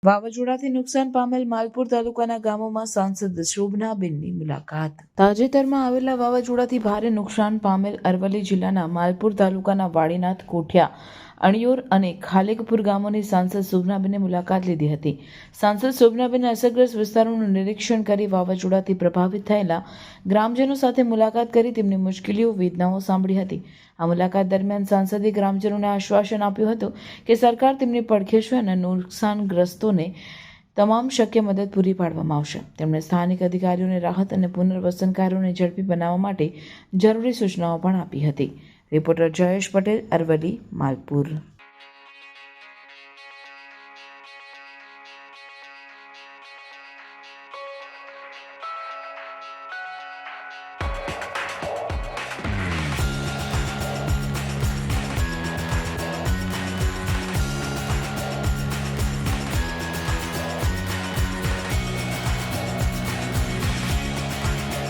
વાવાઝોડાથી નુકસાન પામેલ માલપુર તાલુકાના ગામોમાં સાંસદ શોભનાબેનની મુલાકાત। તાજેતરમાં આવેલા વાવાઝોડાથી ભારે નુકસાન પામેલ અરવલ્લી જિલ્લાના માલપુર તાલુકાના વાડીનાથ, કોઠિયા, અણિયોર અને ખાલેકપુર ગામોની સાંસદ શોભનાબેને મુલાકાત લીધી હતી। સાંસદ શોભનાબેને અસરગ્રસ્ત વિસ્તારોનું નિરીક્ષણ કરી વાવાઝોડાથી પ્રભાવિત થયેલા ગ્રામજનો સાથે મુલાકાત કરી તેમની મુશ્કેલીઓ, વેદનાઓ સાંભળી હતી। આ મુલાકાત દરમિયાન સાંસદે ગ્રામજનોને આશ્વાસન આપ્યું હતું કે સરકાર તેમની પડખે છે અને નુકસાનગ્રસ્તોને તમામ શક્ય મદદ પૂરી પાડવામાં આવશે। તેમણે સ્થાનિક અધિકારીઓને રાહત અને પુનર્વસન કાર્યોને ઝડપી બનાવવા માટે જરૂરી સૂચનાઓ પણ આપી હતી। રિપોર્ટર જયેશ પટેલ, અરવલ્લી, માલપુર।